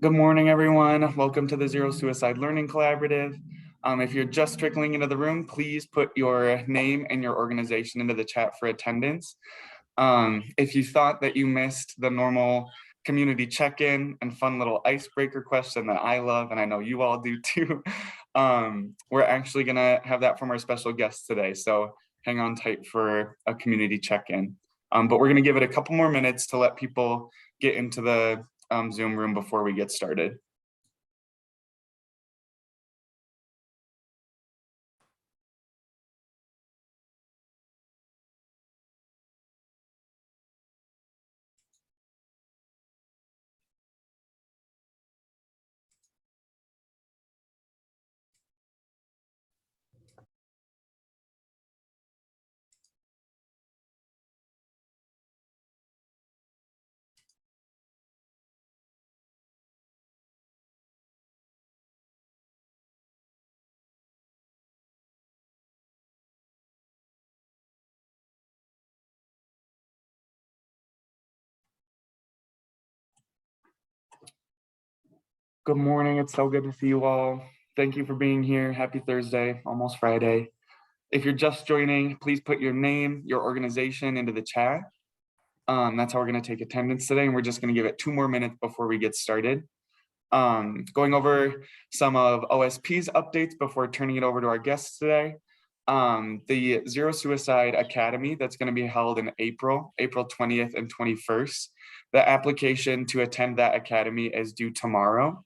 Good morning, everyone. Welcome to the Zero Suicide Learning Collaborative. If you're just trickling into the room, please put your name and your organization into the chat for attendance. If you thought that you missed the normal community check-in and fun little icebreaker question that I love, and I know you all do too, we're actually gonna have that from our special guest today. So hang on tight for a community check-in. But we're gonna give it a couple more minutes to let people get into the Zoom room before we get started. Good morning, it's so good to see you all. Thank you for being here. Happy Thursday, almost Friday. If you're just joining, please put your name, your organization into the chat. That's how we're gonna take attendance today, and we're just gonna give it 2 more minutes before we get started. Going over some of OSP's updates before turning it over to our guests today. The Zero Suicide Academy that's gonna be held in April 20th and 21st. The application to attend that academy is due tomorrow.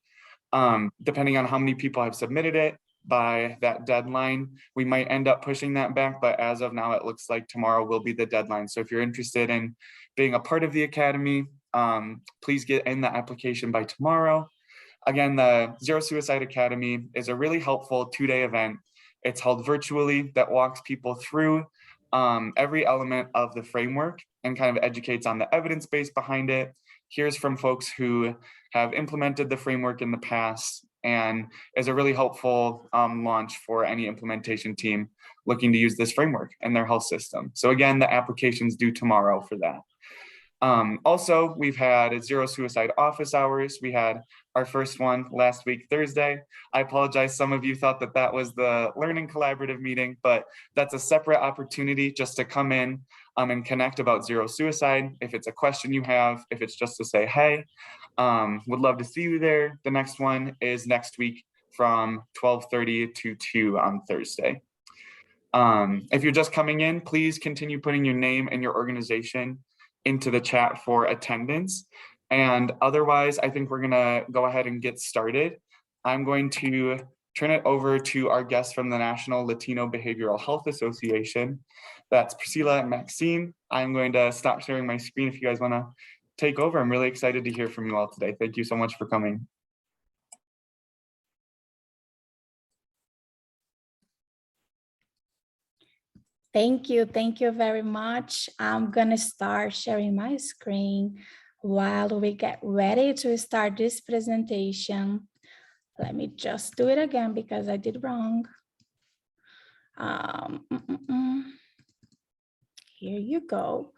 Depending on how many people have submitted it by that deadline, we might end up pushing that back, but as of now, it looks like tomorrow will be the deadline. So if you're interested in being a part of the academy, please get in the application by tomorrow. Again, the Zero Suicide Academy is a really helpful 2-day event. It's held virtually that walks people through every element of the framework and kind of educates on the evidence base behind it. Here's from folks who have implemented the framework in the past and is a really helpful launch for any implementation team looking to use this framework in their health system. So again, the application's due tomorrow for that. Also, we've had Zero Suicide office hours. We had our first one last week, Thursday. I apologize, some of you thought that that was the Learning Collaborative meeting, but that's a separate opportunity just to come in and connect about Zero Suicide. If it's a question you have, if it's just to say, hey, would love to see you there. The next one is next week from 12:30 to 2 on Thursday. If you're just coming in, please continue putting your name and your organization into the chat for attendance. And otherwise, I think we're gonna go ahead and get started. I'm going to turn it over to our guests from the National Latino Behavioral Health Association. That's Priscilla and Maxine. I'm going to stop sharing my screen if you guys wanna take over. I'm really excited to hear from you all today. Thank you so much for coming. Thank you very much. I'm gonna start sharing my screen while we get ready to start this presentation. Let me just do it again because I did wrong. Here you go.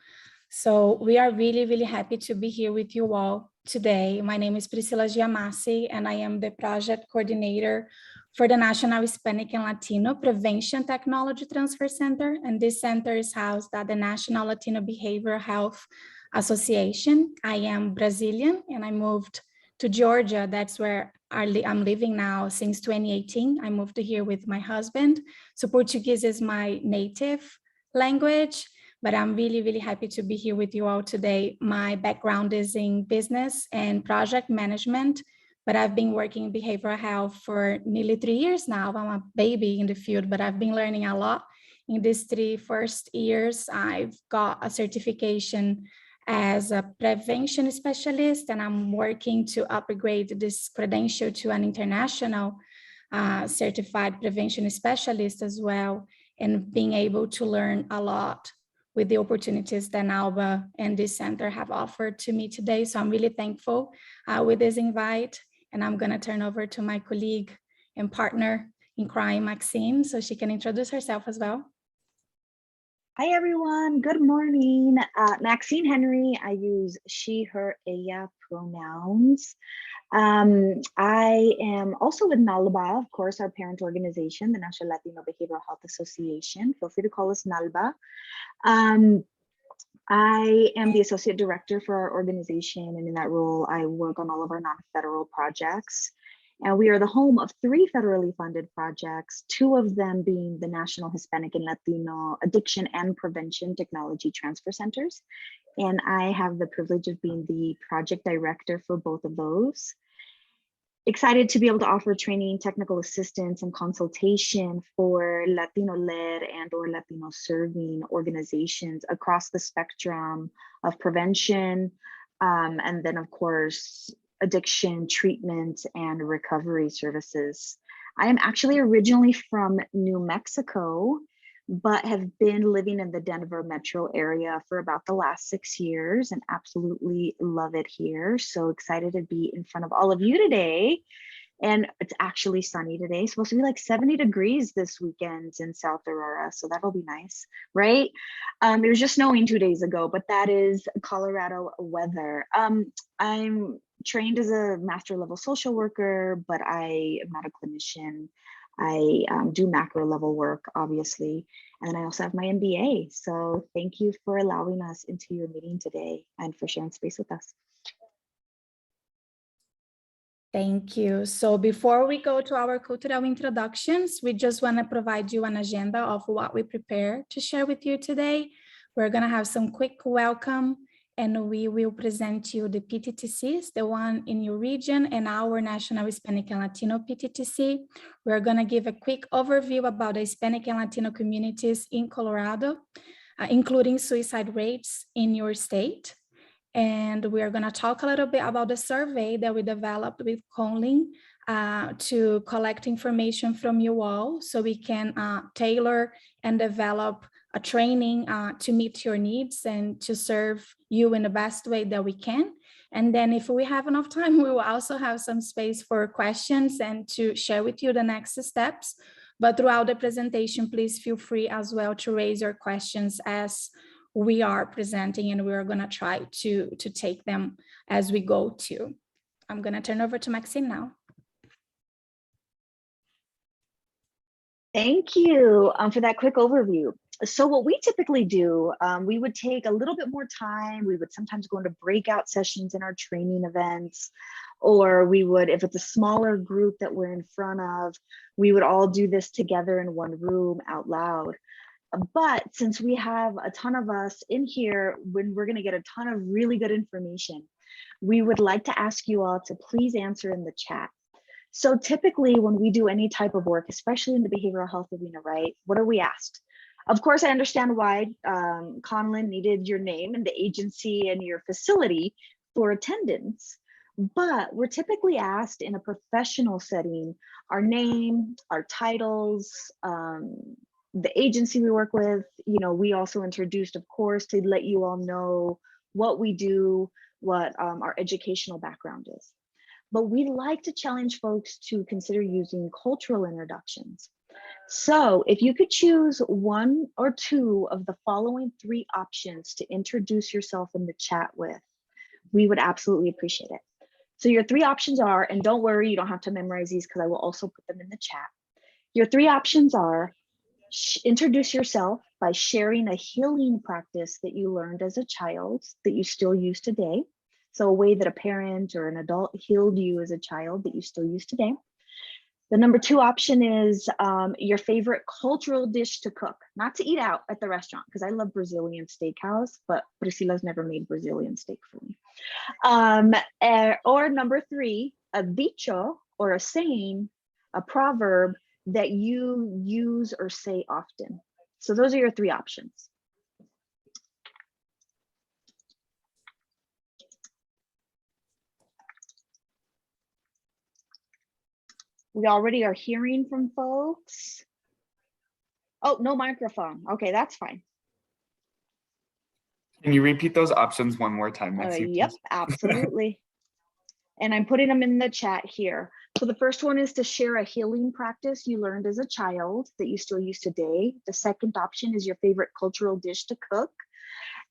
So we are really happy to be here with you all today. My name is Priscilla Giamassi, and I am the project coordinator for the National Hispanic and Latino Prevention Technology Transfer Center. And this center is housed at the National Latino Behavioral Health Association. I am Brazilian and I moved to Georgia. That's where I'm living now since 2018. I moved here with my husband. So Portuguese is my native language, but I'm really happy to be here with you all today. My background is in business and project management, but I've been working in behavioral health for nearly 3 years now. I'm a baby in the field, but I've been learning a lot in these 3 first years. I've got a certification as a prevention specialist, and I'm working to upgrade this credential to an international certified prevention specialist as well, and being able to learn a lot with the opportunities that NALBA and this center have offered to me today. So I'm really thankful with this invite, and I'm gonna turn over to my colleague and partner in crime, Maxine, so she can introduce herself as well. Hi, everyone. Good morning. Maxine Henry. I use she, her, ella pronouns. I am also with NALBA, of course, our parent organization, the National Latino Behavioral Health Association. Feel free to call us NALBA. I am the associate director for our organization, and in that role, I work on all of our non-federal projects. And we are the home of 3 federally funded projects, 2 of them being the National Hispanic and Latino Addiction and Prevention Technology Transfer Centers. And I have the privilege of being the project director for both of those. Excited to be able to offer training, technical assistance, and consultation for Latino-led and or Latino-serving organizations across the spectrum of prevention, and then of course, addiction, treatment, and recovery services. I am actually originally from New Mexico, but have been living in the Denver metro area for about the last 6 years and absolutely love it here. So excited to be in front of all of you today. And it's actually sunny today. It's supposed to be like 70 degrees this weekend in South Aurora. So that'll be nice, right? It was just snowing 2 days ago, but that is Colorado weather. I'm trained as a master level social worker, but I am not a clinician. I do macro level work, obviously. And then I also have my MBA. So thank you for allowing us into your meeting today and for sharing space with us. Thank you. So before we go to our cultural introductions, we just want to provide you an agenda of what we prepare to share with you today. We're going to have some quick welcome, and we will present you the PTTCs, the one in your region, and our National Hispanic and Latino PTTC. We're going to give a quick overview about the Hispanic and Latino communities in Colorado, including suicide rates in your state. And we are going to talk a little bit about the survey that we developed with Conlin to collect information from you all so we can tailor and develop a training to meet your needs and to serve you in the best way that we can. And then if we have enough time, we will also have some space for questions and to share with you the next steps. But throughout the presentation, please feel free as well to raise your questions as we are presenting, and we're going to try to take them as we go to. I'm going to turn over to Maxine now. Thank you for that quick overview. So what we typically do, we would take a little bit more time. We would sometimes go into breakout sessions in our training events, or we would, if it's a smaller group that we're in front of, we would all do this together in one room out loud. But since we have a ton of us in here, when we're going to get a ton of really good information, we would like to ask you all to please answer in the chat. So typically when we do any type of work, especially in the behavioral health arena, right, what are we asked? Of course, I understand why Conlin needed your name and the agency and your facility for attendance, but we're typically asked in a professional setting, our name, our titles, the agency we work with. You know, we also introduced, of course, to let you all know what we do, what our educational background is. But we like to challenge folks to consider using cultural introductions. So if you could choose 1 or 2 of the following 3 options to introduce yourself in the chat with, we would absolutely appreciate it. So your 3 options are, and don't worry, you don't have to memorize these because I will also put them in the chat. Your 3 options are: introduce yourself by sharing a healing practice that you learned as a child that you still use today. So a way that a parent or an adult healed you as a child that you still use today. The number 2 option is your favorite cultural dish to cook, not to eat out at the restaurant, because I love Brazilian steakhouse, but Priscila's never made Brazilian steak for me. Or number 3, a dicho, or a saying, a proverb that you use or say often. So those are your 3 options. We already are hearing from folks. Oh, no microphone. Okay, that's fine. Can you repeat those options one more time, Maxine? Yep, absolutely. And I'm putting them in the chat here. So the first one is to share a healing practice you learned as a child that you still use today. The second option is your favorite cultural dish to cook.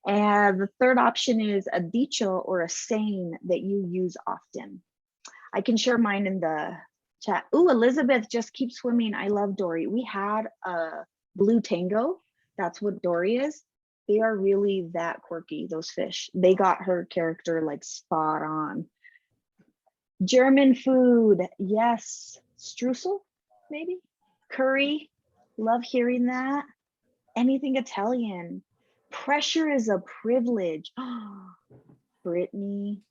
And the third option is a dicho or a saying that you use often. I can share mine in the chat. Ooh, Elizabeth, just keep swimming. I love Dory. We had a blue tango. That's what Dory is. They are really that quirky, those fish. They got her character like spot on. German food, yes. Streusel, maybe? Curry, love hearing that. Anything Italian. Pressure is a privilege. Brittany,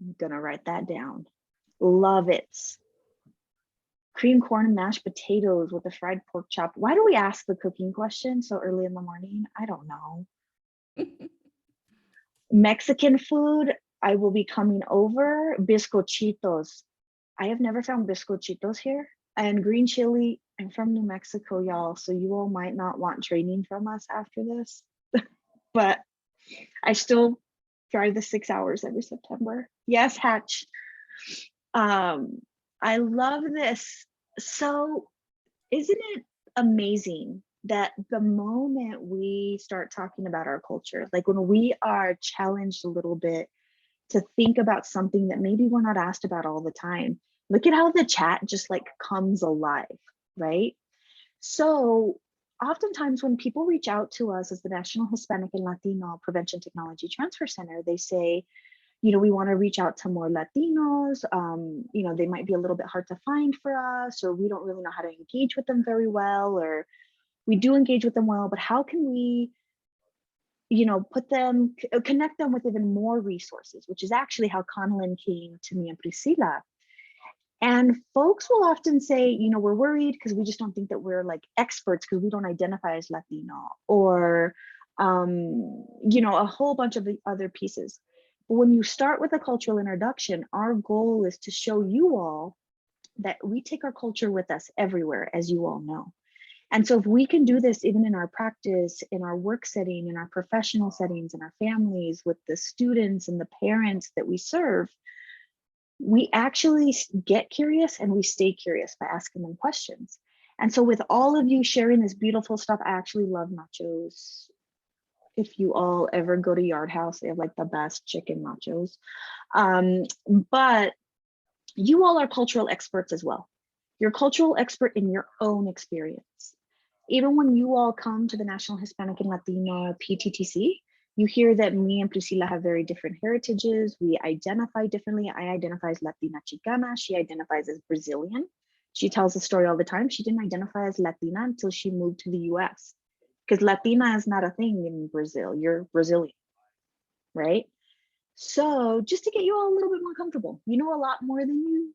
I'm gonna write that down. Love it. Cream corn and mashed potatoes with a fried pork chop. Why do we ask the cooking question so early in the morning? I don't know. Mexican food, I will be coming over. Bizcochitos. I have never found bizcochitos here. And green chili, I'm from New Mexico, y'all, so you all might not want training from us after this. But I still drive the 6 hours every September. Yes, Hatch. I love this. So isn't it amazing that the moment we start talking about our culture, like when we are challenged a little bit to think about something that maybe we're not asked about all the time, look at how the chat just like comes alive, right? So oftentimes when people reach out to us as the National Hispanic and Latino Prevention Technology Transfer Center, they say, you know, we want to reach out to more Latinos, you know, they might be a little bit hard to find for us, or we don't really know how to engage with them very well, or we do engage with them well, but how can we, you know, connect them with even more resources, which is actually how Conlon came to me and Priscilla. And folks will often say, you know, we're worried because we just don't think that we're like experts because we don't identify as Latino, or, you know, a whole bunch of the other pieces. But when you start with a cultural introduction, our goal is to show you all that we take our culture with us everywhere, as you all know. And so if we can do this even in our practice, in our work setting, in our professional settings, in our families, with the students and the parents that we serve, we actually get curious and we stay curious by asking them questions. And so with all of you sharing this beautiful stuff, I actually love nachos. If you all ever go to Yard House, they have like the best chicken nachos. But you all are cultural experts as well. You're a cultural expert in your own experience. Even when you all come to the National Hispanic and Latino PTTC, you hear that me and Priscilla have very different heritages. We identify differently. I identify as Latina Chicana. She identifies as Brazilian. She tells the story all the time. She didn't identify as Latina until she moved to the US, because Latina is not a thing in Brazil. You're Brazilian, right? So just to get you all a little bit more comfortable, you know a lot more than you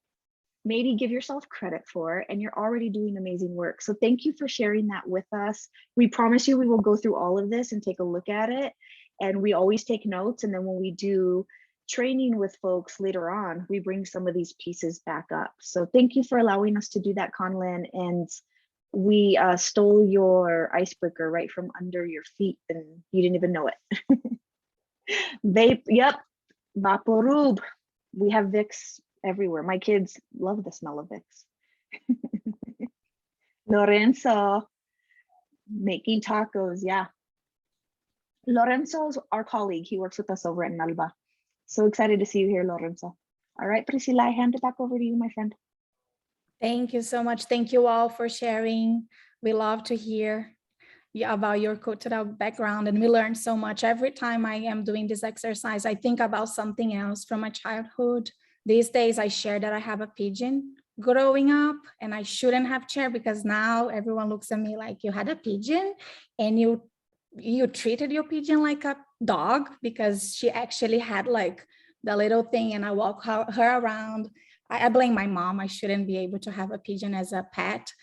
maybe give yourself credit for, and you're already doing amazing work. So thank you for sharing that with us. We promise you we will go through all of this and take a look at it. And we always take notes. And then when we do training with folks later on, we bring some of these pieces back up. So thank you for allowing us to do that, Conlon. And we stole your icebreaker right from under your feet and you didn't even know it. Vape, yep, Vaporub. We have Vicks everywhere. My kids love the smell of Vicks. Lorenzo, making tacos, yeah. Lorenzo's our colleague. He works with us over at NLBHA. So excited to see you here, Lorenzo. All right, Priscilla, I hand it back over to you, my friend. Thank you so much. Thank you all for sharing. We love to hear about your cultural background, and we learn so much. Every time I am doing this exercise, I think about something else from my childhood. These days, I share that I have a pigeon growing up, and I shouldn't have shared because now everyone looks at me like, you had a pigeon and you treated your pigeon like a dog, because she actually had like the little thing and I walk her around. I blame my mom. I shouldn't be able to have a pigeon as a pet,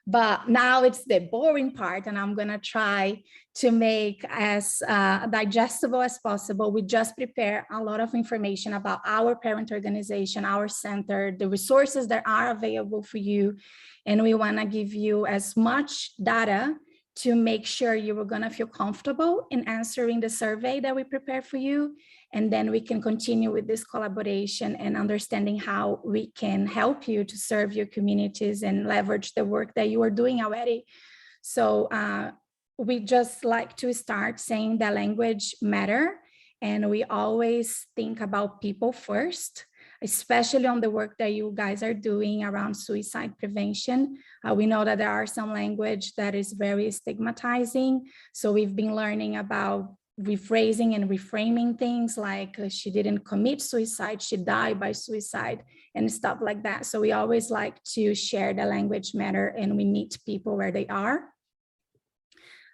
but now it's the boring part, and I'm gonna try to make as digestible as possible. We just prepare a lot of information about our parent organization, our center, the resources that are available for you, and we wanna give you as much data to make sure you were going to feel comfortable in answering the survey that we prepared for you. And then we can continue with this collaboration and understanding how we can help you to serve your communities and leverage the work that you are doing already. So we just like to start saying that language matter. And we always think about people first, especially on the work that you guys are doing around suicide prevention. We know that there are some language that is very stigmatizing. So we've been learning about rephrasing and reframing things like she didn't commit suicide, she died by suicide and stuff like that. So we always like to share the language matter and we meet people where they are.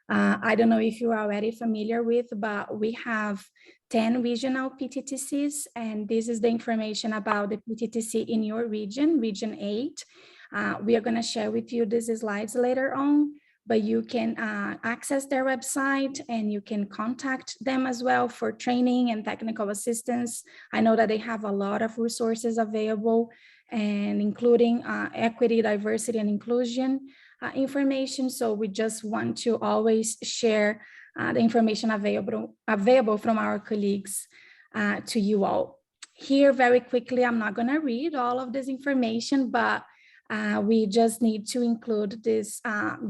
I don't know if you're already familiar with, but we have 10 regional PTTCs, and this is the information about the PTTC in your region, Region 8. We are going to share with you these slides later on, but you can access their website and you can contact them as well for training and technical assistance. I know that they have a lot of resources available, and including equity, diversity, and inclusion information. So we just want to always share the information available from our colleagues to you all. Here, very quickly, I'm not going to read all of this information, but we just need to include this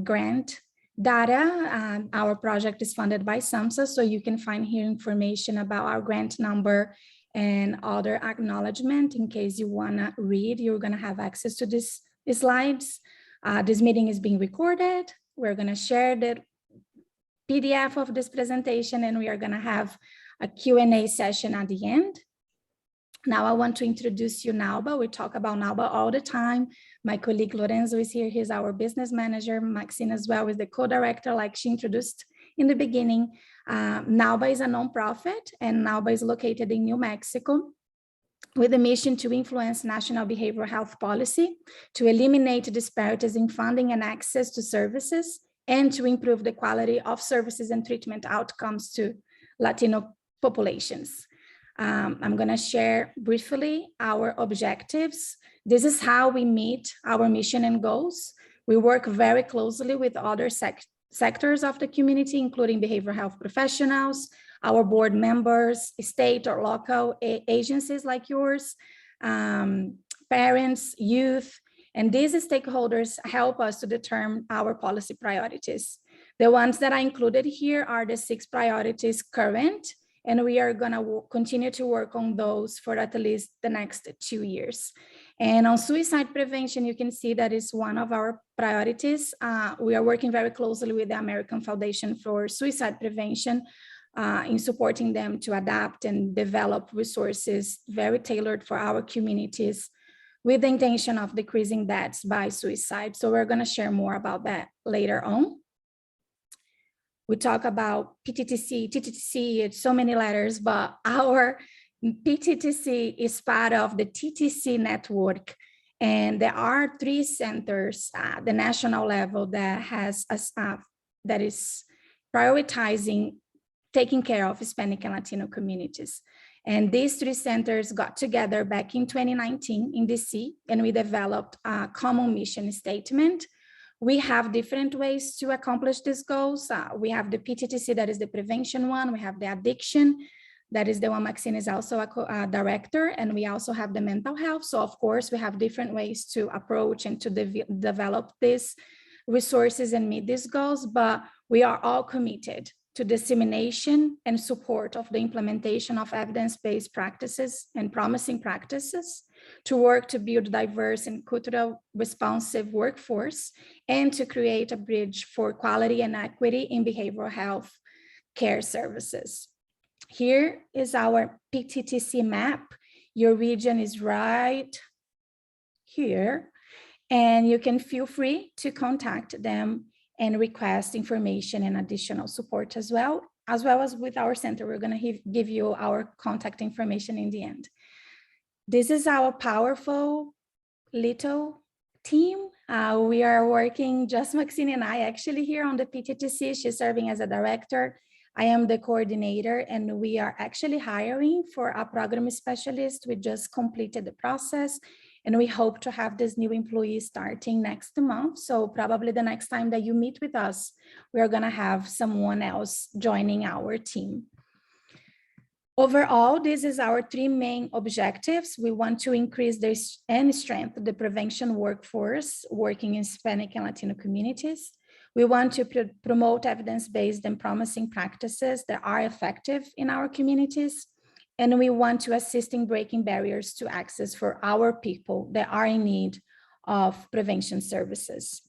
grant data. Our project is funded by SAMHSA, so you can find here information about our grant number and other acknowledgement. In case you want to read, you're going to have access to these slides. This meeting is being recorded. We're going to share the PDF of this presentation, and we are going to have a Q&A session at the end. Now I want to introduce you NALBA. We talk about NALBA all the time. My colleague Lorenzo is here. He's our business manager. Maxine as well is the co-director, like she introduced in the beginning. NALBA is a nonprofit, and NALBA is located in New Mexico, with a mission to influence national behavioral health policy, to eliminate disparities in funding and access to services, and to improve the quality of services and treatment outcomes to Latino populations. I'm going to share briefly our objectives. This is how we meet our mission and goals. We work very closely with other sectors of the community, including behavioral health professionals, our board members, state or local agencies like yours, parents, youth, and these stakeholders help us to determine our policy priorities. The ones that I included here are the 6 priorities current, and we are going to continue to work on those for at least the next 2 years. And on suicide prevention, you can see that is one of our priorities. We are working very closely with the American Foundation for Suicide Prevention in supporting them to adapt and develop resources very tailored for our communities with the intention of decreasing deaths by suicide. So we're going to share more about that later on. We talk about PTTC, TTC, it's so many letters, but our PTTC is part of the TTC network. And there are 3 centers at the national level that has that is prioritizing taking care of Hispanic and Latino communities. And these 3 centers got together back in 2019 in DC, and we developed a common mission statement. We have different ways to accomplish these goals. We have the PTTC, that is the prevention one. We have the addiction, that is the one Maxine is also a director, and we also have the mental health. So of course, we have different ways to approach and to develop these resources and meet these goals, but we are all committed to dissemination and support of the implementation of evidence-based practices and promising practices, to work to build diverse and cultural responsive workforce, and to create a bridge for quality and equity in behavioral health care services. Here is our PTTC map. Your region is right here, and you can feel free to contact them and request information and additional support as well as with our center. We're going to give you our contact information in the end. This is our powerful little team. We are working, just Maxine and I actually here on the PTTC. She's serving as a director. I am the coordinator, and we are actually hiring for a program specialist. We just completed the process, And we hope to have this new employee starting next month. So probably the next time that you meet with us, we are gonna have someone else joining our team. Overall, this is our three main objectives. We want to increase and strengthen the prevention workforce working in Hispanic and Latino communities. We want to promote evidence-based and promising practices that are effective in our communities. And we want to assist in breaking barriers to access for our people that are in need of prevention services.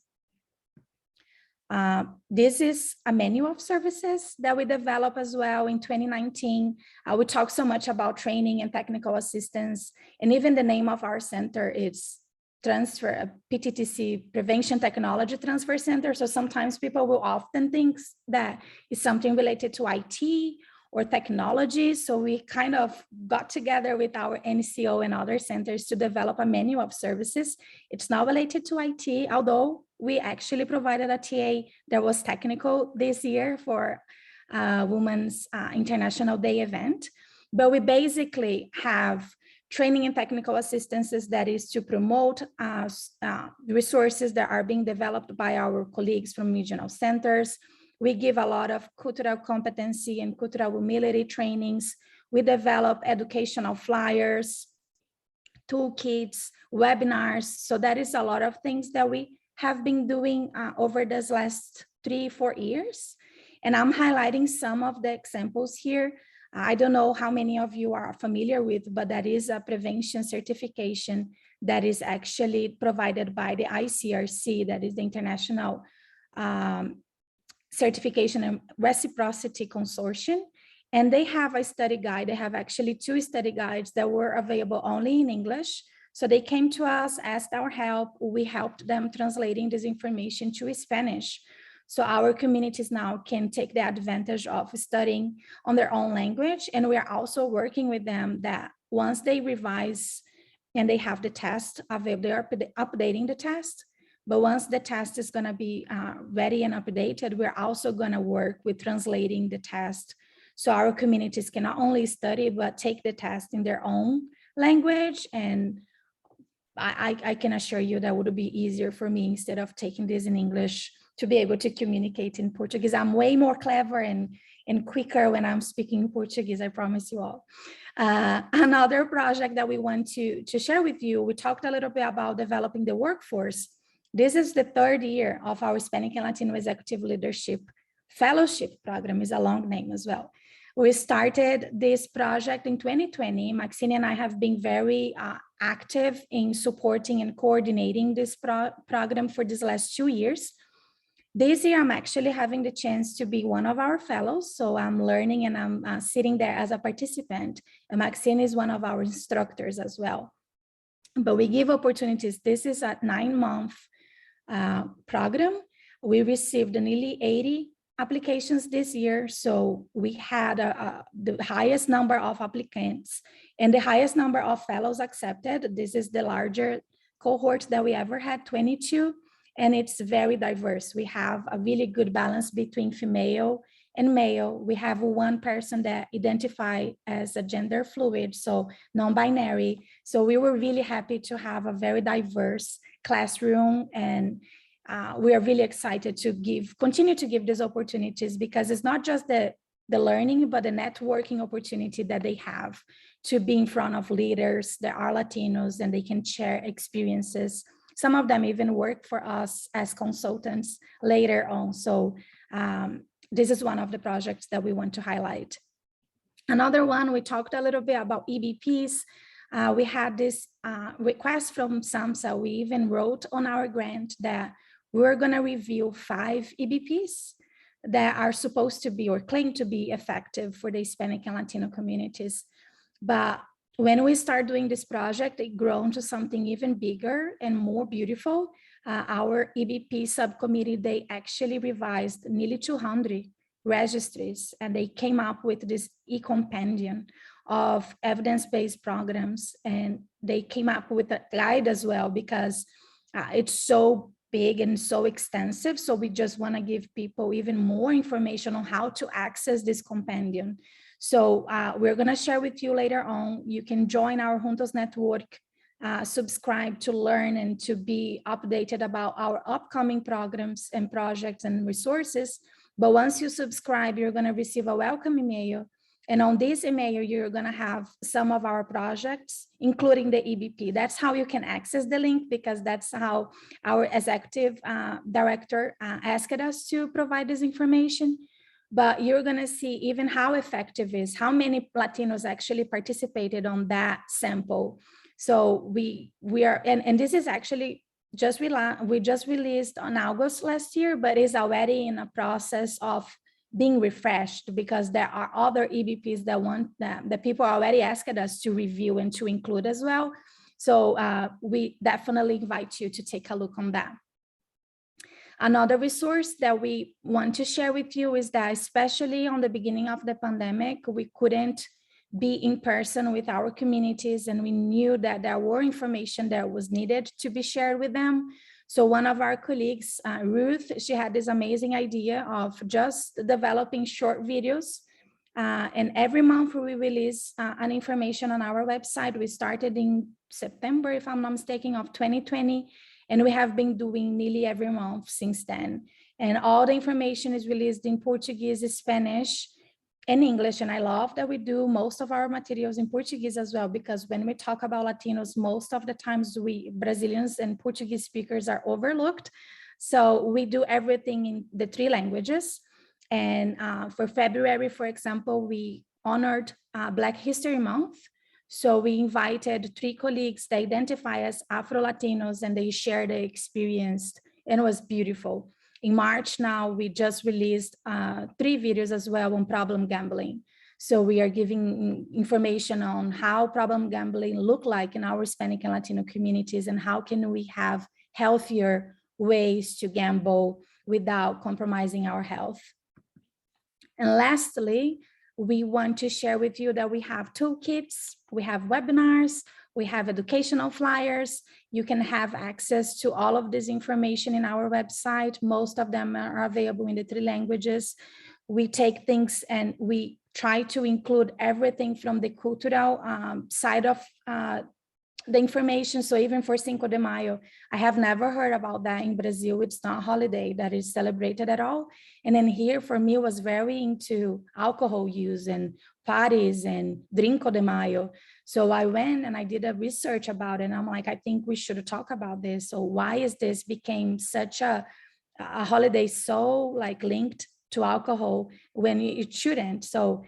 This is a menu of services that we developed as well in 2019. We talk so much about training and technical assistance, and even the name of our center is PTTC Prevention Technology Transfer Center. So sometimes people will often think that it's something related to IT or technology. So we kind of got together with our NCO and other centers to develop a menu of services. It's not related to IT, although we actually provided a TA that was technical this year for Women's International Day event. But we basically have training and technical assistances that is to promote resources that are being developed by our colleagues from regional centers. We give a lot of cultural competency and cultural humility trainings. We develop educational flyers, toolkits, webinars. So that is a lot of things that we have been doing over this last 3-4 years. And I'm highlighting some of the examples here. I don't know how many of you are familiar with, but that is a prevention certification that is actually provided by the ICRC, that is the International Certification and Reciprocity Consortium. And they have a study guide. They have actually 2 study guides that were available only in English. So they came to us, asked our help. We helped them translating this information to Spanish. So our communities now can take the advantage of studying on their own language. And we are also working with them that once they revise and they have the test available, they are updating the test. But once the test is going to be ready and updated, we're also going to work with translating the test. So our communities can not only study, but take the test in their own language. And I can assure you that would be easier for me instead of taking this in English to be able to communicate in Portuguese. I'm way more clever and quicker when I'm speaking Portuguese, I promise you all. Another project that we want to share with you, we talked a little bit about developing the workforce. This is the 3rd year of our Hispanic and Latino Executive Leadership Fellowship Program, is a long name as well. We started this project in 2020. Maxine and I have been very active in supporting and coordinating this program for these last 2 years. This year, I'm actually having the chance to be one of our fellows. So I'm learning and I'm sitting there as a participant. And Maxine is one of our instructors as well. But we give opportunities. This is a 9-month program. We received nearly 80 applications this year. So we had the highest number of applicants and the highest number of fellows accepted. This is the larger cohort that we ever had, 22. And it's very diverse. We have a really good balance between female and male. We have one person that identifies as a gender fluid, so non-binary. So we were really happy to have a very diverse classroom, and we are really excited to continue to give these opportunities, because it's not just the learning, but the networking opportunity that they have to be in front of leaders that are Latinos, and they can share experiences. Some of them even work for us as consultants later on. So this is one of the projects that we want to highlight. Another one, we talked a little bit about EBPs. We had this request from SAMHSA. We even wrote on our grant that we're going to review 5 EBPs that are supposed to be or claim to be effective for the Hispanic and Latino communities. But when we start doing this project, it grown to something even bigger and more beautiful. Our EBP subcommittee, they actually revised nearly 200 registries, and they came up with this e-compendium of evidence-based programs. And they came up with a guide as well, because it's so big and so extensive. So we just want to give people even more information on how to access this compendium. So we're going to share with you later on. You can join our Juntos Network subscribe to learn and to be updated about our upcoming programs and projects and resources. But once you subscribe, you're going to receive a welcome email. And on this email, you're going to have some of our projects, including the EBP. That's how you can access the link, because that's how our executive director asked us to provide this information. But you're going to see even how effective is, how many Latinos actually participated on that sample. So we are, and this is actually we just released on August last year, but is already in a process of being refreshed, because there are other EBPs that people already asked us to review and to include as well. So we definitely invite you to take a look on that. Another resource that we want to share with you is that, especially on the beginning of the pandemic, we couldn't be in person with our communities, and we knew that there were information that was needed to be shared with them. So one of our colleagues, Ruth, she had this amazing idea of just developing short videos. And every month we release an information on our website. We started in September, if I'm not mistaken, of 2020. And we have been doing nearly every month since then. And all the information is released in Portuguese, Spanish, and English. And I love that we do most of our materials in Portuguese as well, because when we talk about Latinos, most of the times we Brazilians and Portuguese speakers are overlooked. So we do everything in the 3 languages. And for February, for example, we honored Black History Month. So we invited 3 colleagues that identify as Afro-Latinos, and they shared their experience, and it was beautiful. In March now, we just released 3 videos as well on problem gambling. So we are giving information on how problem gambling look like in our Hispanic and Latino communities, and how can we have healthier ways to gamble without compromising our health. And lastly, we want to share with you that we have toolkits, we have webinars, we have educational flyers. You can have access to all of this information in our website. Most of them are available in the 3 languages. We take things and we try to include everything from the cultural side of the information. So even for Cinco de Mayo, I have never heard about that in Brazil. It's not a holiday that is celebrated at all. And then here for me was very into alcohol use and parties and Brinco de Mayo. So I went and I did a research about it. And I'm like, I think we should talk about this. So why is this became such a holiday so like linked to alcohol when it shouldn't? So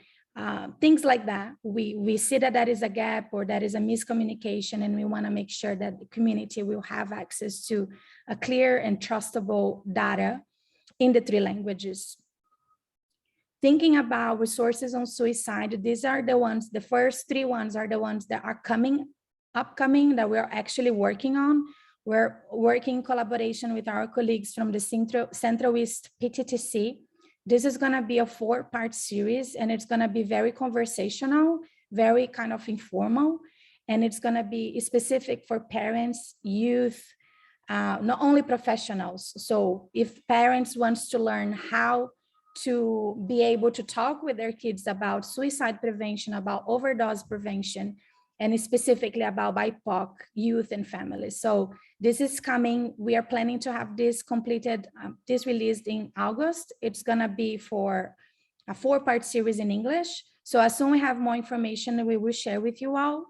things like that, we see that that is a gap or that is a miscommunication, and we want to make sure that the community will have access to a clear and trustable data in the 3 languages. Thinking about resources on suicide, these are the ones, the first 3 ones are the ones that are upcoming that we're actually working on. We're working in collaboration with our colleagues from the Central East PTTC. This is going to be a 4-part series, and it's going to be very conversational, very kind of informal, and it's going to be specific for parents, youth, not only professionals. So if parents want to learn how to be able to talk with their kids about suicide prevention, about overdose prevention, and specifically about BIPOC youth and families. So this is coming. We are planning to have this completed, this released in August. It's gonna be for a 4-part series in English. So as soon as we have more information, we will share with you all.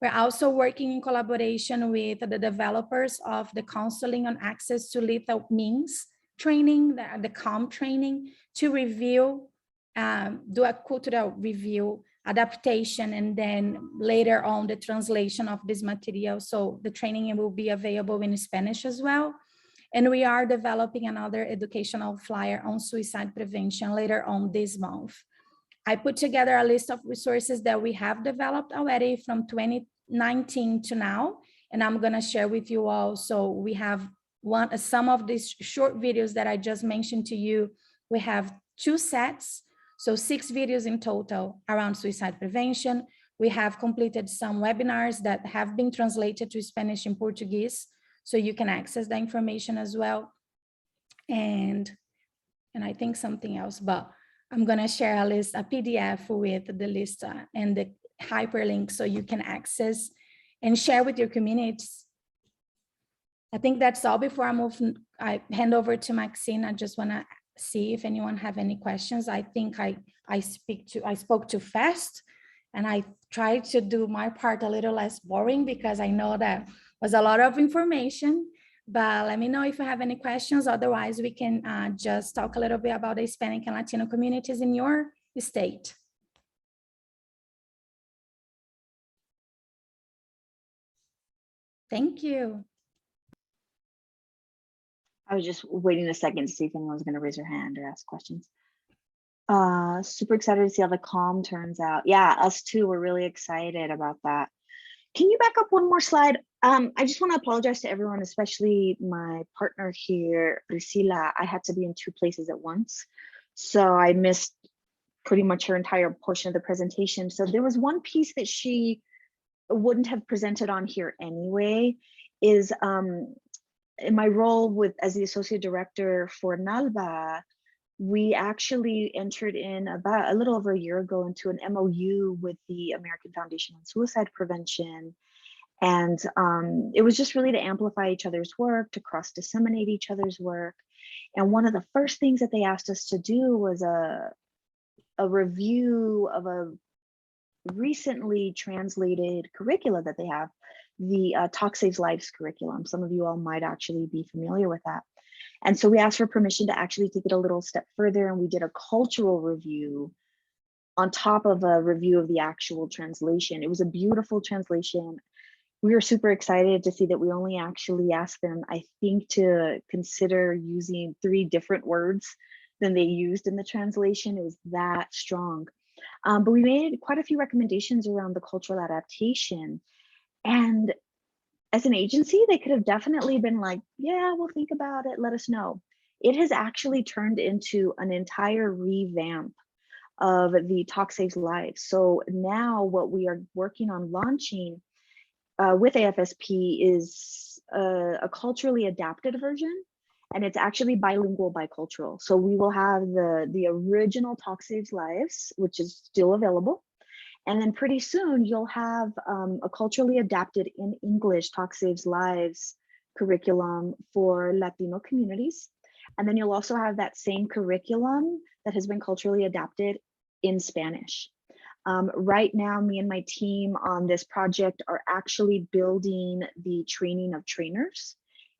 We're also working in collaboration with the developers of the Counseling on Access to Lethal Means training, the CALM training, to review, do a cultural review, adaptation, and then later on the translation of this material. So the training will be available in Spanish as well. And we are developing another educational flyer on suicide prevention later on this month. I put together a list of resources that we have developed already from 2019 to now, and I'm gonna share with you all. So we have some of these short videos that I just mentioned to you. We have 2 sets. So 6 videos in total around suicide prevention. We have completed some webinars that have been translated to Spanish and Portuguese, so you can access the information as well. And I think something else, but I'm gonna share a list, a PDF with the list and the hyperlink so you can access and share with your communities. I think that's all. Before I hand over to Maxine, I just want to see if anyone have any questions. I think I spoke too fast, and I tried to do my part a little less boring because I know that was a lot of information. But let me know if you have any questions. Otherwise, we can just talk a little bit about the Hispanic and Latino communities in your state. Thank you. I was just waiting a second to see if anyone was going to raise their hand or ask questions. Super excited to see how the calm turns out. Yeah, us too. We're really excited about that. Can you back up one more slide? I just want to apologize to everyone, especially my partner here, Priscilla. I had to be in 2 places at once, so I missed pretty much her entire portion of the presentation. So there was one piece that she wouldn't have presented on here anyway, is in my role as the associate director for NALBA, we actually entered in about a little over a year ago into an MOU with the American Foundation on Suicide Prevention. And it was just really to amplify each other's work, to cross-disseminate each other's work. And one of the first things that they asked us to do was a review of a recently translated curricula that they have, the Talk Saves Lives curriculum. Some of you all might actually be familiar with that. And so we asked for permission to actually take it a little step further, and we did a cultural review on top of a review of the actual translation. It was a beautiful translation. We were super excited to see that we only actually asked them, I think, to consider using 3 different words than they used in the translation. It was that strong. But we made quite a few recommendations around the cultural adaptation. And as an agency, they could have definitely been like, yeah, we'll think about it, let us know. It has actually turned into an entire revamp of the Talk Saves Lives. So now what we are working on launching with AFSP is a culturally adapted version, and it's actually bilingual, bicultural. So we will have the original Talk Saves Lives, which is still available. And then pretty soon you'll have a culturally adapted in English Talk Saves Lives curriculum for Latino communities. And then you'll also have that same curriculum that has been culturally adapted in Spanish. Right now, me and my team on this project are actually building the training of trainers.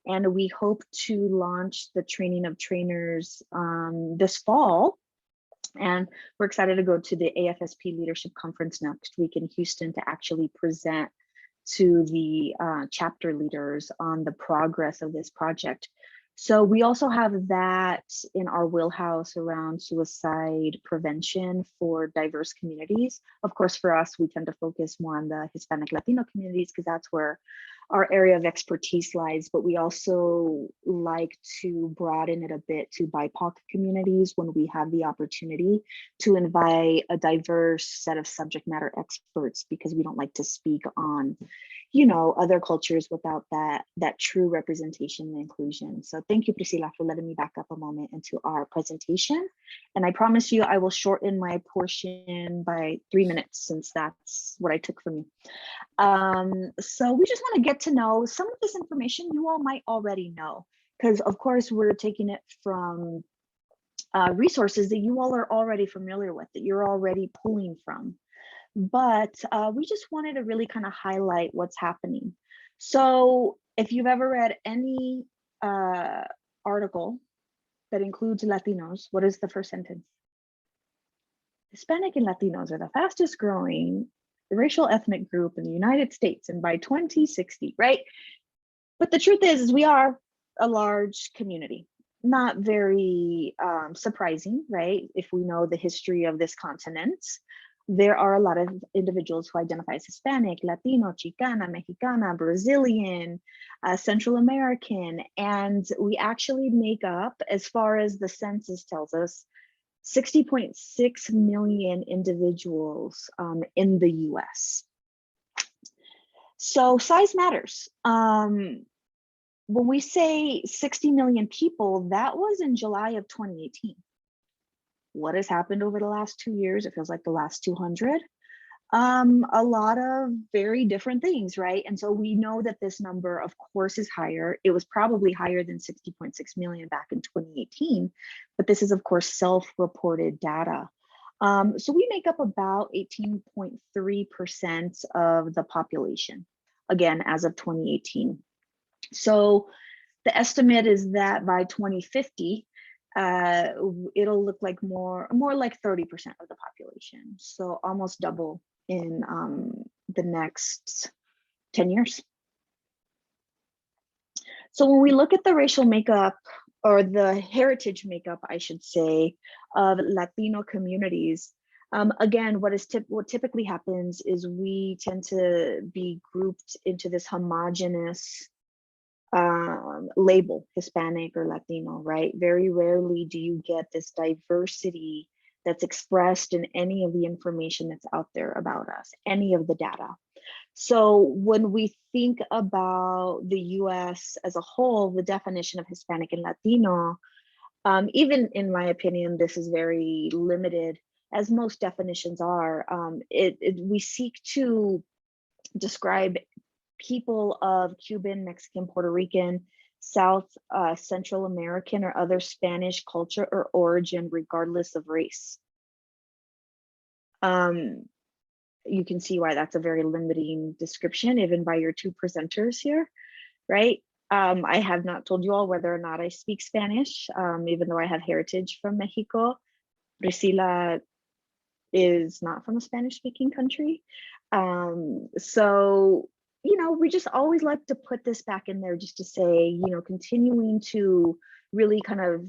And we hope to launch the training of trainers this fall. And we're excited to go to the AFSP Leadership Conference next week in Houston to actually present to the chapter leaders on the progress of this project. So we also have that in our wheelhouse around suicide prevention for diverse communities. Of course, for us, we tend to focus more on the Hispanic Latino communities because that's where our area of expertise lies, but we also like to broaden it a bit to BIPOC communities when we have the opportunity to invite a diverse set of subject matter experts, because we don't like to speak on, you know, other cultures without that true representation and inclusion. So thank you, Priscilla, for letting me back up a moment into our presentation. And I promise you, I will shorten my portion by 3 minutes, since that's what I took from you. So we just want to get to know some of this information you all might already know, because of course we're taking it from resources that you all are already familiar with, that you're already pulling from. But we just wanted to really kind of highlight what's happening. So if you've ever read any article that includes Latinos, what is the first sentence? Hispanic and Latinos are the fastest growing racial ethnic group in the United States, and by 2060, right? But the truth is we are a large community. Not very surprising, right? If we know the history of this continent. There are a lot of individuals who identify as Hispanic, Latino, Chicana, Mexicana, Brazilian, Central American, and we actually make up, as far as the census tells us, 60.6 million individuals in the US. So size matters. When we say 60 million people, that was in July of 2018. What has happened over the last 2 years? It feels like the last 200. A lot of very different things, right? And so we know that this number, of course, is higher. It was probably higher than 60.6 million back in 2018, but this is, of course, self-reported data. So we make up about 18.3% of the population, again, as of 2018. So the estimate is that by 2050, it'll look like more like 30% of the population. So almost double in the next 10 years. So when we look at the racial makeup, or the heritage makeup, I should say, of Latino communities, again, what typically happens is we tend to be grouped into this homogenous label, Hispanic or Latino, right? Very rarely do you get this diversity that's expressed in any of the information that's out there about us, any of the data. So when we think about the US as a whole, the definition of Hispanic and Latino, even in my opinion, this is very limited, as most definitions are. We seek to describe people of Cuban, Mexican, Puerto Rican, South Central American, or other Spanish culture or origin, regardless of race. You can see why that's a very limiting description, even by your two presenters here, right? I have not told you all whether or not I speak Spanish, even though I have heritage from Mexico. Priscila is not from a Spanish-speaking country. So, you know, we just always like to put this back in there just to say, you know, continuing to really kind of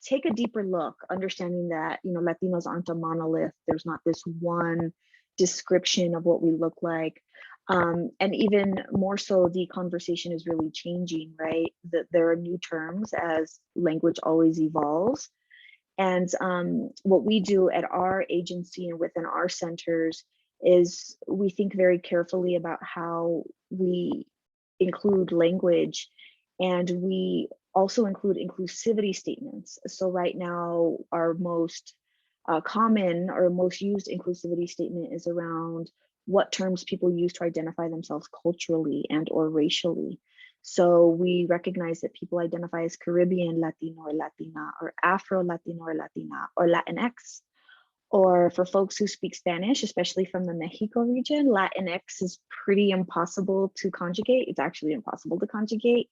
take a deeper look, understanding that, you know, Latinos aren't a monolith. There's not this one description of what we look like. And even more so, the conversation is really changing, right? That there are new terms as language always evolves. And what we do at our agency and within our centers is we think very carefully about how we include language, and we also include inclusivity statements. So right now, our most common or most used inclusivity statement is around what terms people use to identify themselves culturally and or racially. So we recognize that people identify as Caribbean, Latino or Latina, or Afro-Latino or Latina, or Latinx. Or for folks who speak Spanish, especially from the Mexico region, Latinx is pretty impossible to conjugate. It's actually impossible to conjugate.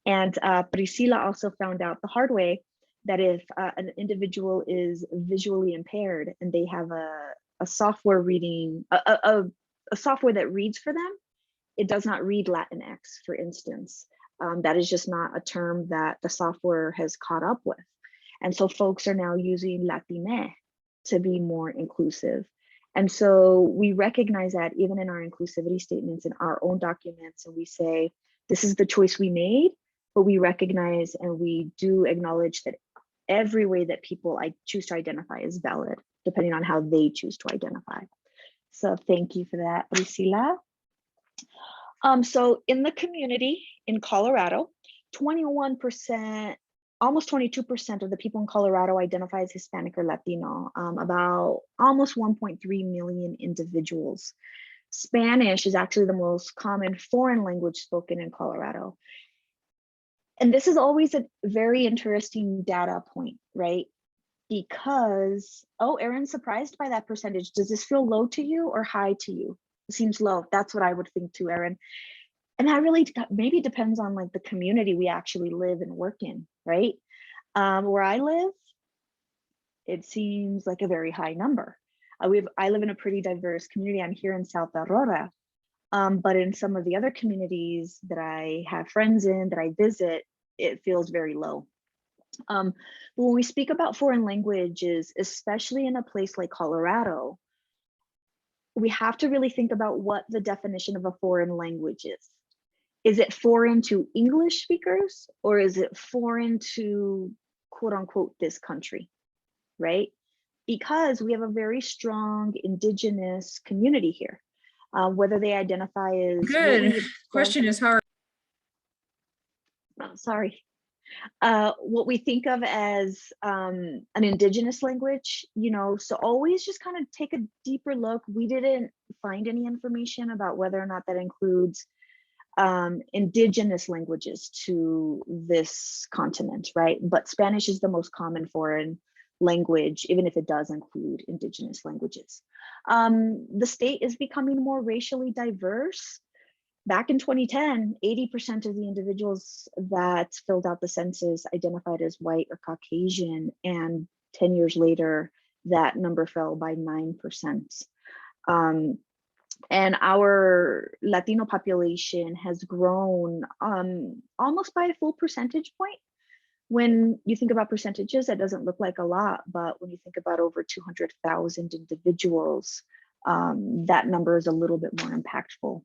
And Priscila also found out the hard way that if an individual is visually impaired and they have a software reading, a software that reads for them, it does not read Latinx, for instance. That is just not a term that the software has caught up with. And so folks are now using Latine to be more inclusive. And so we recognize that even in our inclusivity statements in our own documents, and we say, this is the choice we made, but we recognize and we do acknowledge that every way that people choose to identify is valid, depending on how they choose to identify. So thank you for that, Priscila. So in the community in Colorado, 21%, almost 22% of the people in Colorado identify as Hispanic or Latino, about almost 1.3 million individuals. Spanish is actually the most common foreign language spoken in Colorado. And this is always a very interesting data point, right? Because, oh, Erin's surprised by that percentage. Does this feel low to you or high to you? It seems low. That's what I would think too, Erin. And that really maybe depends on like the community we actually live and work in, right? Where I live, it seems like a very high number. I live in a pretty diverse community. I'm here in South Aurora, but in some of the other communities that I have friends in, that I visit, it feels very low. But when we speak about foreign languages, especially in a place like Colorado, we have to really think about what the definition of a foreign language is. Is it foreign to English speakers, or is it foreign to quote unquote this country, right? Because we have a very strong indigenous community here, whether they identify as— Good. Question is hard. Oh, sorry. what we think of as an indigenous language, so always just kind of take a deeper look. We didn't find any information about whether or not that includes indigenous languages to this continent, right? But Spanish is the most common foreign language, even if it does include indigenous languages. The state is becoming more racially diverse. Back in 2010, 80% of the individuals that filled out the census identified as white or Caucasian, and 10 years later, that number fell by 9%. And our Latino population has grown almost by a full percentage point. When you think about percentages, that doesn't look like a lot, but when you think about over 200,000 individuals, that number is a little bit more impactful.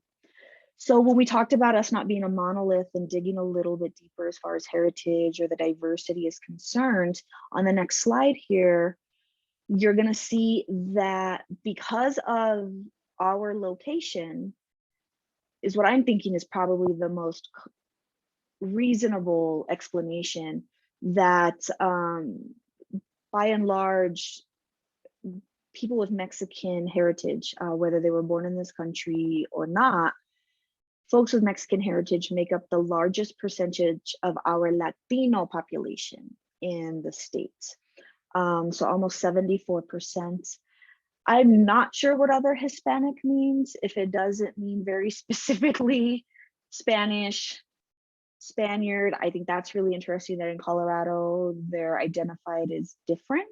So when we talked about us not being a monolith and digging a little bit deeper as far as heritage or the diversity is concerned, on the next slide here, you're going to see that because of our location, is what I'm thinking is probably the most reasonable explanation, that by and large, people with Mexican heritage, whether they were born in this country or not, folks with Mexican heritage make up the largest percentage of our Latino population in the States. So almost 74%. I'm not sure what other Hispanic means, if it doesn't mean very specifically Spanish, Spaniard. I think that's really interesting that in Colorado, they're identified as different.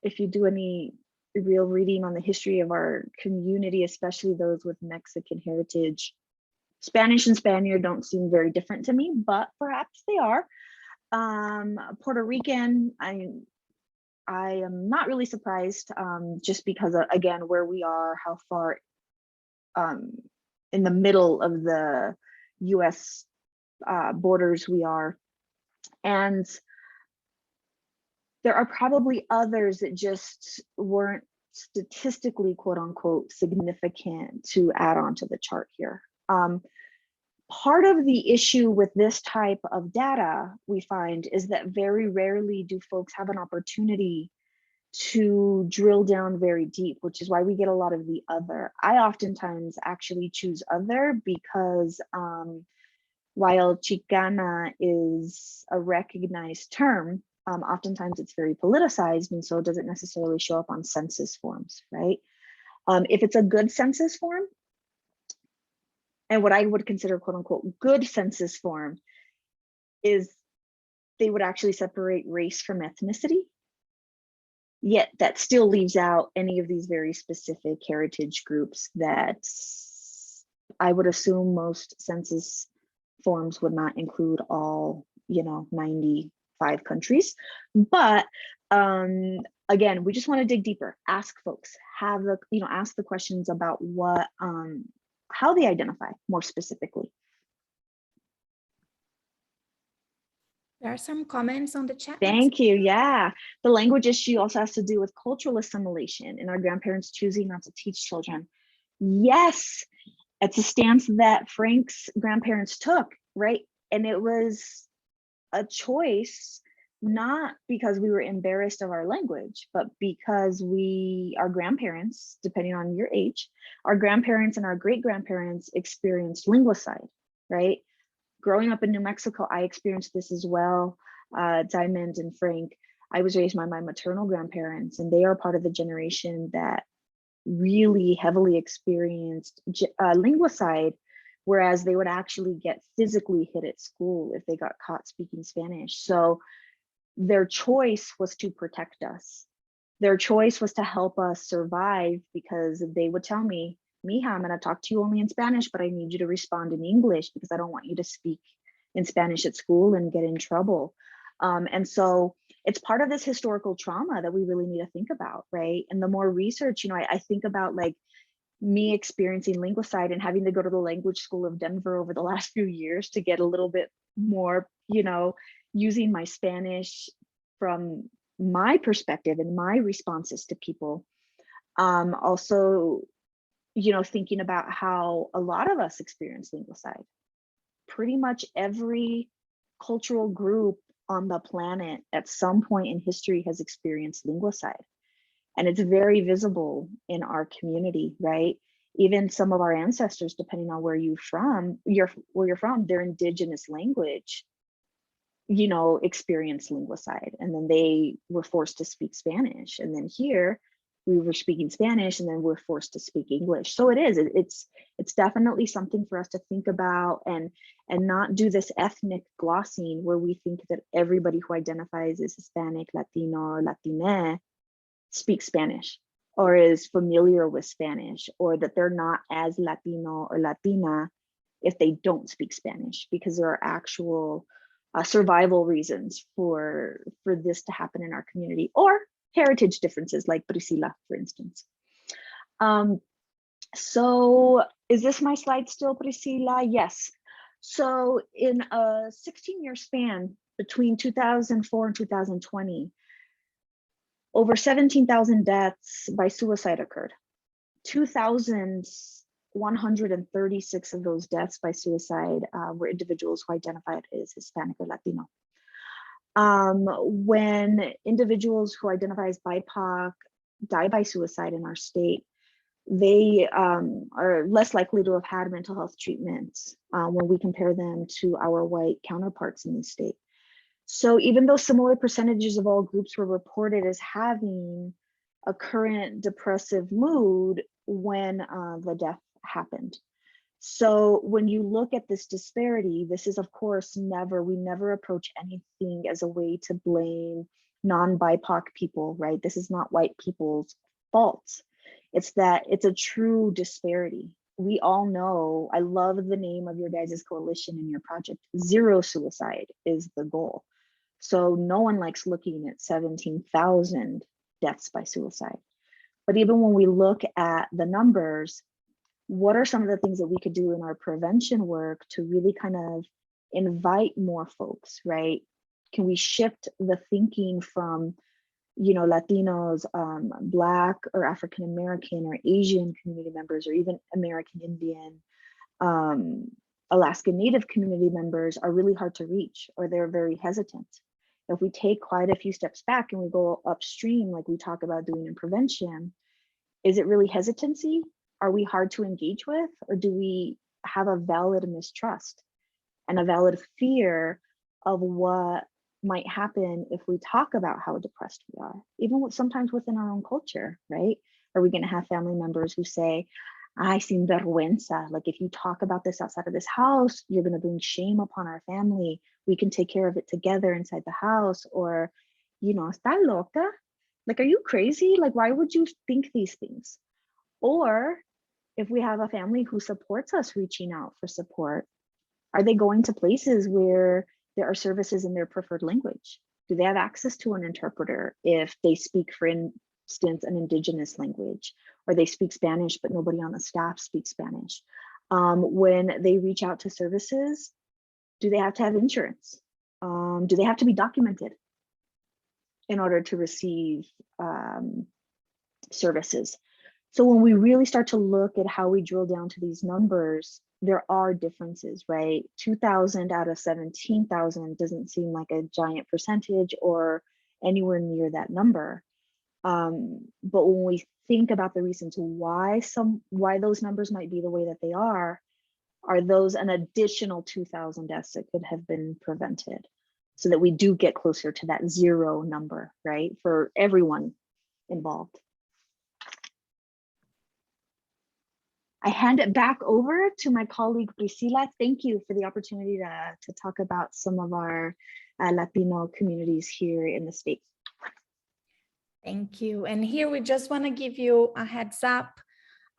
If you do any real reading on the history of our community, especially those with Mexican heritage, Spanish and Spaniard don't seem very different to me, but perhaps they are. Puerto Rican, I am not really surprised, just because of, again, where we are, how far in the middle of the US borders we are. And there are probably others that just weren't statistically, quote unquote, significant to add on to the chart here. Part of the issue with this type of data we find is that very rarely do folks have an opportunity to drill down very deep, which is why we get a lot of the other. I oftentimes actually choose other because while Chicana is a recognized term, oftentimes it's very politicized, and so it doesn't necessarily show up on census forms, right? If it's a good census form, and what I would consider quote unquote good census form, is they would actually separate race from ethnicity. Yet that still leaves out any of these very specific heritage groups that I would assume most census forms would not include all, 95 countries. But again, we just want to dig deeper, ask folks, ask the questions about what, how they identify more specifically. There are some comments on the chat. Thank you. Yeah. The language issue also has to do with cultural assimilation and our grandparents choosing not to teach children. Yes, it's a stance that Frank's grandparents took, right? And it was a choice, not because we were embarrassed of our language, but because our grandparents, depending on your age, our grandparents and our great-grandparents experienced linguicide, right? Growing up in New Mexico, I experienced this as well. Diamond and Frank, I was raised by my maternal grandparents, and they are part of the generation that really heavily experienced linguicide, whereas they would actually get physically hit at school if they got caught speaking Spanish. So their choice was to protect us. Their choice was to help us survive, because they would tell me, Mija, I'm going to talk to you only in Spanish, but I need you to respond in English because I don't want you to speak in Spanish at school and get in trouble. And so it's part of this historical trauma that we really need to think about, right? And the more research, I think about like me experiencing linguicide and having to go to the language school of Denver over the last few years to get a little bit more, using my Spanish from my perspective and my responses to people. Also, thinking about how a lot of us experience linguicide, pretty much every cultural group on the planet at some point in history has experienced linguicide. And it's very visible in our community, right? Even some of our ancestors, depending on where you're from, their indigenous language, you know, experienced linguicide, and then they were forced to speak Spanish. And then here we were speaking Spanish, and then we're forced to speak English. So it's definitely something for us to think about, and not do this ethnic glossing where we think that everybody who identifies as Hispanic, Latino, or Latina speaks Spanish or is familiar with Spanish, or that they're not as Latino or Latina if they don't speak Spanish, because there are actual survival reasons for this to happen in our community, or heritage differences like Priscilla, for instance. So is this my slide still, Priscilla? Yes. So in a 16-year span between 2004 and 2020, over 17,000 deaths by suicide occurred. 2,136 of those deaths by suicide were individuals who identified as Hispanic or Latino. When individuals who identify as BIPOC die by suicide in our state, they are less likely to have had mental health treatments when we compare them to our white counterparts in the state. So even though similar percentages of all groups were reported as having a current depressive mood when the death happened. So when you look at this disparity, this is of course we never approach anything as a way to blame non-BIPOC people, right? This is not white people's fault. It's that it's a true disparity. We all know, I love the name of your guys' coalition and your project, zero suicide is the goal. So no one likes looking at 17,000 deaths by suicide. But even when we look at the numbers, what are some of the things that we could do in our prevention work to really kind of invite more folks, right? Can we shift the thinking from, you know, Latinos, Black or African American or Asian community members, or even American Indian, Alaska Native community members are really hard to reach, or they're very hesitant. If we take quite a few steps back and we go upstream, like we talk about doing in prevention, is it really hesitancy? Are we hard to engage with? Or do we have a valid mistrust and a valid fear of what might happen if we talk about how depressed we are, even sometimes within our own culture, right? Are we going to have family members who say, "I sin vergüenza, like if you talk about this outside of this house, you're going to bring shame upon our family. We can take care of it together inside the house." Or, you know, "Está loca? Like, are you crazy? Like, why would you think these things?" Or if we have a family who supports us reaching out for support, are they going to places where there are services in their preferred language? Do they have access to an interpreter if they speak, for instance, an indigenous language, or they speak Spanish, but nobody on the staff speaks Spanish? When they reach out to services, do they have to have insurance? Do they have to be documented in order to receive services? So when we really start to look at how we drill down to these numbers, there are differences, right? 2,000 out of 17,000 doesn't seem like a giant percentage or anywhere near that number. But when we think about the reasons why those numbers might be the way that they are those an additional 2,000 deaths that could have been prevented, so that we do get closer to that zero number, right? For everyone involved. I hand it back over to my colleague Priscilla. Thank you for the opportunity to talk about some of our Latino communities here in the state. Thank you. And here we just want to give you a heads up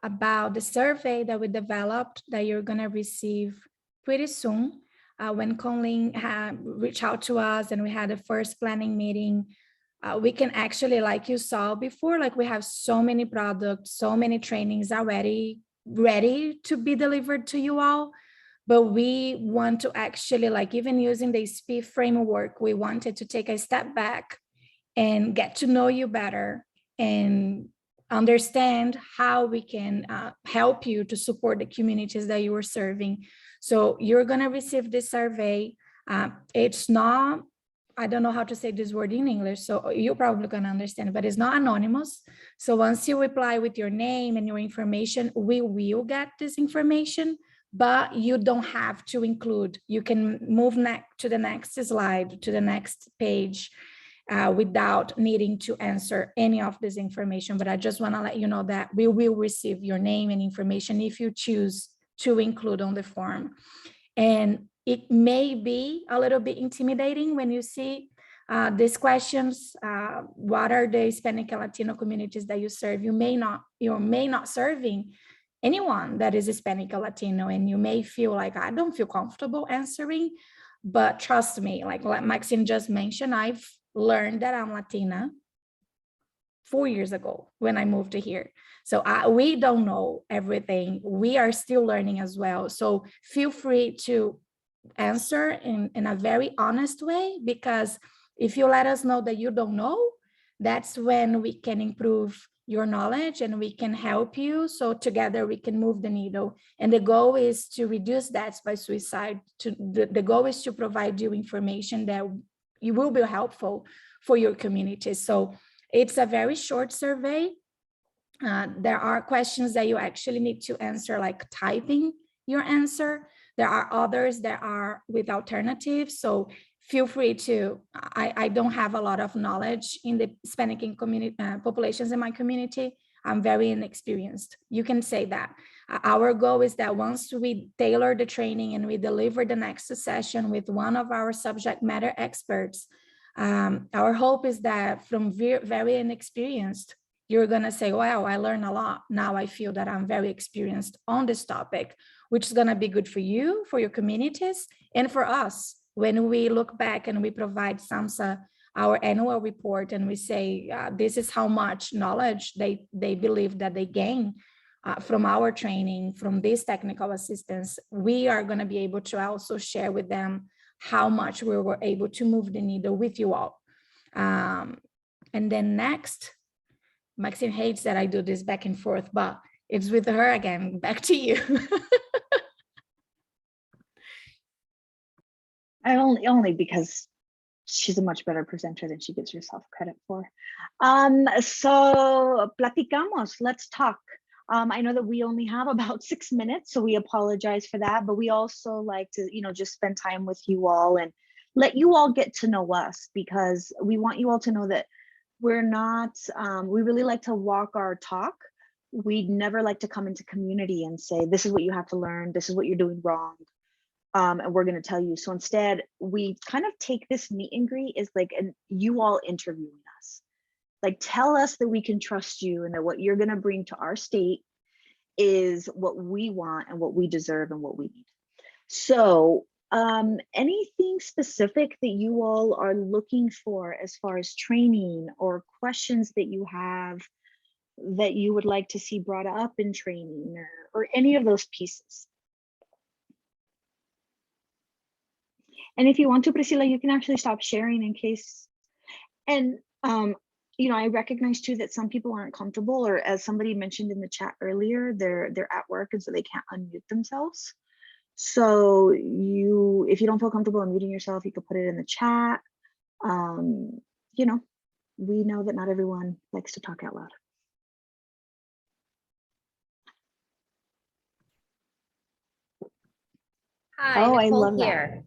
about the survey that we developed that you're going to receive pretty soon. When Colleen reached out to us and we had the first planning meeting, we can actually, like you saw before, like we have so many products, so many trainings already ready to be delivered to you all, but we want to actually, like, even using the SPI framework, we wanted to take a step back and get to know you better and understand how we can help you to support the communities that you are serving. So you're going to receive this survey. It's not, I don't know how to say this word in English, so you're probably going to understand, but it's not anonymous. So once you reply with your name and your information, we will get this information, but you don't have to include. You can move to the next slide, to the next page, without needing to answer any of this information. But I just want to let you know that we will receive your name and information if you choose to include on the form. And it may be a little bit intimidating when you see these questions. What are the Hispanic and Latino communities that you serve? You may not serving anyone that is Hispanic or Latino, and you may feel like, I don't feel comfortable answering. But trust me, like Maxine just mentioned, I've learned that I'm Latina 4 years ago when I moved to here. So we don't know everything. We are still learning as well. So feel free to answer in a very honest way, because if you let us know that you don't know, that's when we can improve your knowledge and we can help you. So together we can move the needle. And the goal is to reduce deaths by suicide. The goal is to provide you information that you will be helpful for your community. So it's a very short survey. There are questions that you actually need to answer, like typing your answer. There are others that are with alternatives. So feel free to, I don't have a lot of knowledge in the Hispanic community populations in my community. I'm very inexperienced. You can say that. Our goal is that once we tailor the training and we deliver the next session with one of our subject matter experts, our hope is that from very inexperienced, you're gonna say, wow, I learned a lot. Now I feel that I'm very experienced on this topic, which is gonna be good for you, for your communities, and for us. When we look back and we provide SAMHSA our annual report and we say, this is how much knowledge they believe that they gain from our training, from this technical assistance, we are gonna be able to also share with them how much we were able to move the needle with you all. And then next, Maxine hates that I do this back and forth, but it's with her again. Back to you. I only because she's a much better presenter than she gives herself credit for. So platicamos, let's talk. I know that we only have about 6 minutes, so we apologize for that, but we also like to, just spend time with you all and let you all get to know us, because we want you all to know that we're not, we really like to walk our talk. We'd never like to come into community and say, this is what you have to learn, this is what you're doing wrong, and we're going to tell you. So instead, we kind of take this meet and greet as like you all interviewing us. Like, tell us that we can trust you and that what you're going to bring to our state is what we want and what we deserve and what we need. So anything specific that you all are looking for as far as training, or questions that you have that you would like to see brought up in training, or any of those pieces? And if you want to, Priscilla, you can actually stop sharing in case. And I recognize too that some people aren't comfortable, or as somebody mentioned in the chat earlier, they're at work and so they can't unmute themselves. So if you don't feel comfortable unmuting yourself, you could put it in the chat. We know that not everyone likes to talk out loud. Hi, oh, Nicole I love here. That.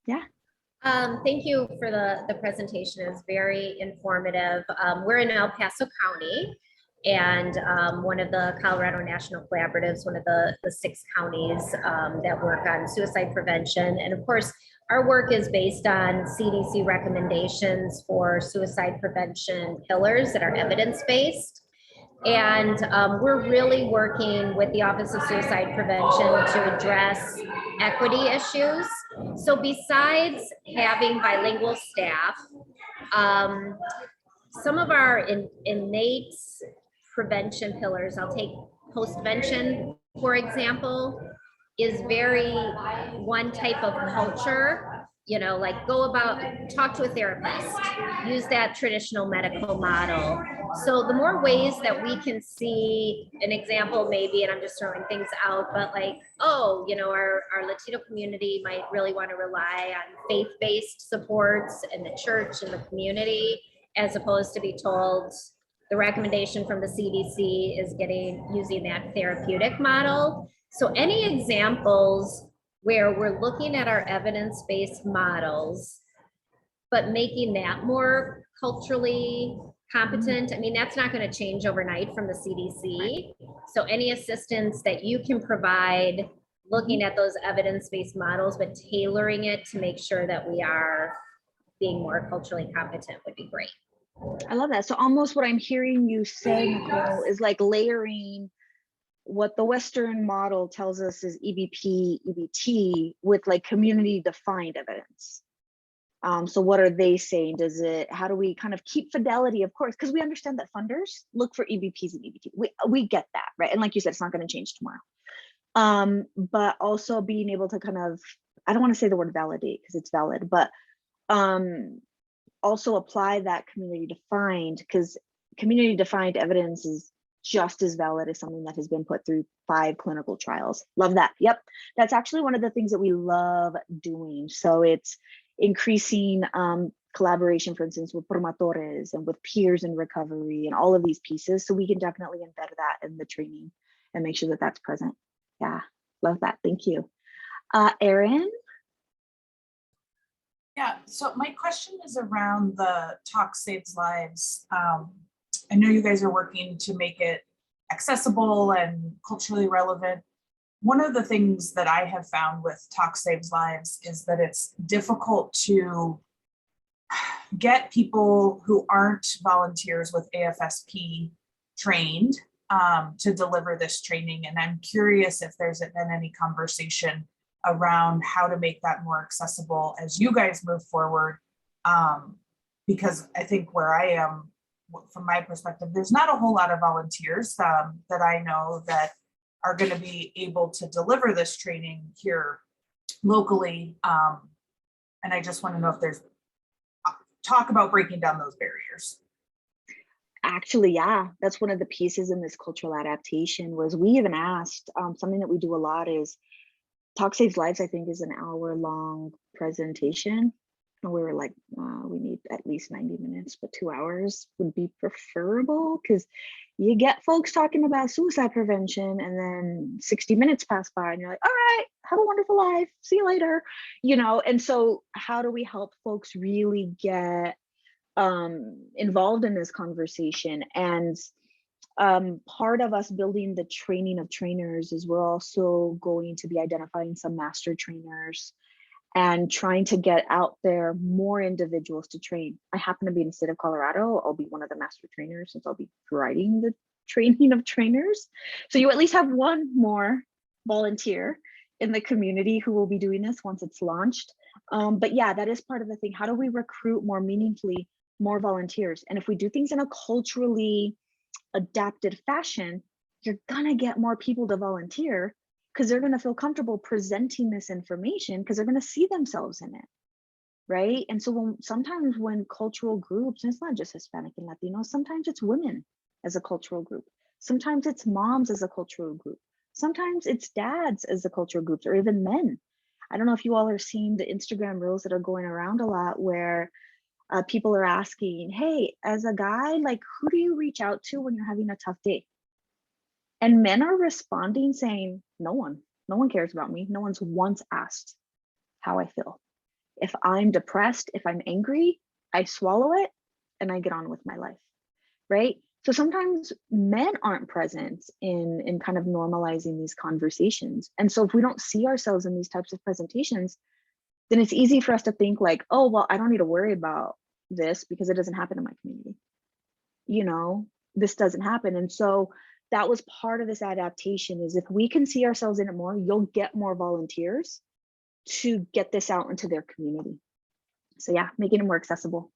Yeah. Thank you for the presentation. It's very informative. We're in El Paso County, and one of the Colorado National Collaboratives, one of the 6 counties that work on suicide prevention. And of course, our work is based on CDC recommendations for suicide prevention pillars that are evidence-based. And we're really working with the Office of Suicide Prevention to address equity issues. So besides having bilingual staff, some of our innate prevention pillars, I'll take postvention, for example, is very one type of culture you know, like talk to a therapist, use that traditional medical model. So the more ways that we can see an example, maybe, and I'm just throwing things out, but like, oh, you know, our Latino community might really want to rely on faith-based supports in the church and the community, as opposed to be told the recommendation from the CDC is using that therapeutic model. So any examples where we're looking at our evidence-based models, but making that more culturally competent. I mean, that's not going to change overnight from the CDC. So any assistance that you can provide looking at those evidence-based models, but tailoring it to make sure that we are being more culturally competent would be great. I love that. So almost what I'm hearing you say, Nicole, is like layering what the Western model tells us is EBP, EBT with like community defined evidence. So what are they saying? How do we kind of keep fidelity, of course, because we understand that funders look for EBPs and EBT. We get that, right? And like you said, it's not going to change tomorrow. But also being able to kind of, I don't want to say the word validate because it's valid, but also apply that community defined, because community defined evidence is just as valid as something that has been put through 5 clinical trials. Love that. Yep. That's actually one of the things that we love doing. So it's increasing collaboration, for instance, with promotores and with peers in recovery and all of these pieces. So we can definitely embed that in the training and make sure that that's present. Yeah, love that. Thank you. Erin? Yeah, so my question is around the Talk Saves Lives. I know you guys are working to make it accessible and culturally relevant. One of the things that I have found with Talk Saves Lives is that it's difficult to get people who aren't volunteers with AFSP trained to deliver this training. And I'm curious if there's been any conversation around how to make that more accessible as you guys move forward. Because I think where I am, from my perspective, there's not a whole lot of volunteers that I know that are going to be able to deliver this training here locally. And I just want to know if there's talk about breaking down those barriers. Actually, yeah, that's one of the pieces in this cultural adaptation was we even asked, something that we do a lot is Talk Saves Lives, I think, is an hour-long presentation. And we were like, we need at least 90 minutes, but 2 hours would be preferable because you get folks talking about suicide prevention and then 60 minutes pass by and you're like, all right, have a wonderful life. See you later. You know, and so how do we help folks really get involved in this conversation? And part of us building the training of trainers is we're also going to be identifying some master trainers and trying to get out there more individuals to train. I happen to be in the state of Colorado. I'll be one of the master trainers since I'll be providing the training of trainers. So you at least have one more volunteer in the community who will be doing this once it's launched. But yeah, that is part of the thing. How do we recruit more meaningfully more volunteers? And if we do things in a culturally adapted fashion, you're gonna get more people to volunteer because they're gonna feel comfortable presenting this information because they're gonna see themselves in it, right? And so sometimes when cultural groups, and it's not just Hispanic and Latino, sometimes it's women as a cultural group, sometimes it's moms as a cultural group, sometimes it's dads as the cultural groups, or even men. I don't know if you all are seeing the Instagram reels that are going around a lot where people are asking, hey, as a guy, like, who do you reach out to when you're having a tough day? And men are responding saying, no one cares about me. No one's once asked how I feel. If I'm depressed, if I'm angry, I swallow it and I get on with my life, right? So sometimes men aren't present in kind of normalizing these conversations. And so if we don't see ourselves in these types of presentations, then it's easy for us to think like, oh, well, I don't need to worry about this because it doesn't happen in my community. You know, this doesn't happen. And so that was part of this adaptation is if we can see ourselves in it more, you'll get more volunteers to get this out into their community. So yeah, making it more accessible.